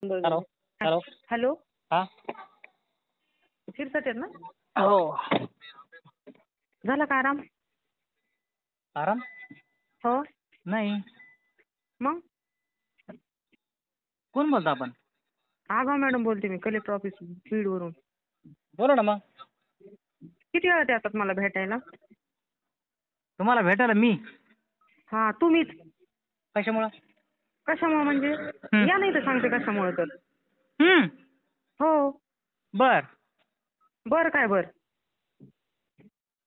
Hello hello hello हा क्षीरसागर ना? हो. झाला का आराम? आराम हो. नाही. मग कोण बोलता आपण? आगाव मॅडम बोलते मी, कलेक्टर ऑफिस बीडवरून. बोला ना मग. किती वेळा येतात मला भेटायला? तुम्हाला भेटायला मी? हा तुम्हीच. कशामुळं? कशामुळे म्हणजे? या नाही तर सांगते कशामुळे तर. हम्म. हो. बर. बर काय बर?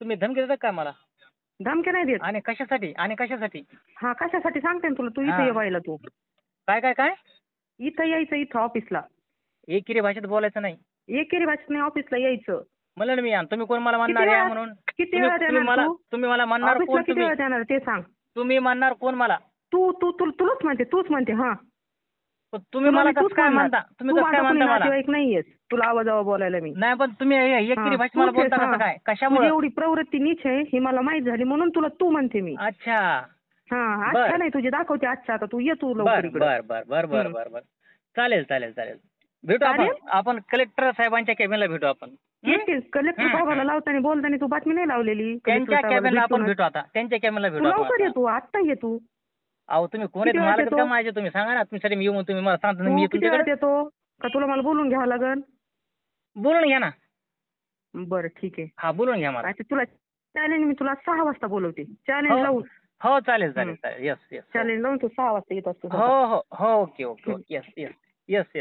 तुम्ही धमकी देता काय मला? धमकी नाही देत. आणि कशासाठी? आणि कशासाठी? हा कशासाठी सांगते ना तुला. तू इथं हा. ये व्हायला तू. काय काय काय? इथं यायचं, इथं ऑफिसला. एकेरी भाषेत बोलायचं नाही. एकेरी भाषेत नाही, ऑफिसला यायचं. म्हणलं ना मी या. तुम्ही कोण मला किती म्हणणार या वेळात म्हणून? किती तुम्ही वेळात तुम्ही येणार मला तू? तुम्ही मला म्हणणार ऑफिसला कोण किती तुम्ही? वेळात येणार ते सांग. तुम्ही म्हणणार कोण मला? तू तू तू तुलाच म्हणते, तूच म्हणते. हा तुम्ही तुला मला मी कसं तूच काय म्हणणार. म्हणता? तुम्ही तू कसं काय माझा कोणी म्हणता मला? नातेवाईक नाहीयेस. तुला आवाजावर बोलायला मी. नाही पण तुम्ही एकेरी भाषेत मला तूच आहेस, बोलता हा. कसं काय? तुझी कशामुळं? एवढी प्रवृत्ती नीच आहे ही मला माहित झाली म्हणून तुला तू म्हणते मी. अच्छा. हा बर अच्छा नाही, तुझी दाखवते अच्छा. आता तू ये तू लवकर बर इकडे. बर बर बर बर बर बर. चालेल चालेल चालेल. भेटू आपण. चालेल. आपण कलेक्टर साहेबांच्या केबिनला भेटू आपण. येतेस कलेक्टर साहेबाला लावताना बोलताना तू बातमी नाही लावलेली. कलेक्टर त्यांच्या साहेबाला केबिनला आपण भेटूनच. भेटू आता. त्यांच्या केबिनला तू भेटू आपण लवकर आता. ये, तू आत्ता ये तू. अहो तुम्ही कोण किती आहेत? वेळात मला का येतो? माझे तुम्ही सांगा ना. तुमच्यासाठी मी येऊन तुम्ही मला सांगता ना मी तू येतो किती वेळात तुमच्याकडे. येतो? का तुला मला बोलून घ्यावं लागेल? बोलून घ्या ना. बरं ठीक आहे. हा बोलून घ्या मला. आता तुला चॅलेंज मी तुला 6 वाजता बोलवते. चॅलेंज हो लावून. हो चालेल चालेल चालेल. Yes yes. चॅलेंज लावून तू 6 वाजता येत असतो. हो हो हो. Okay okay okay. Yes yes yes yes.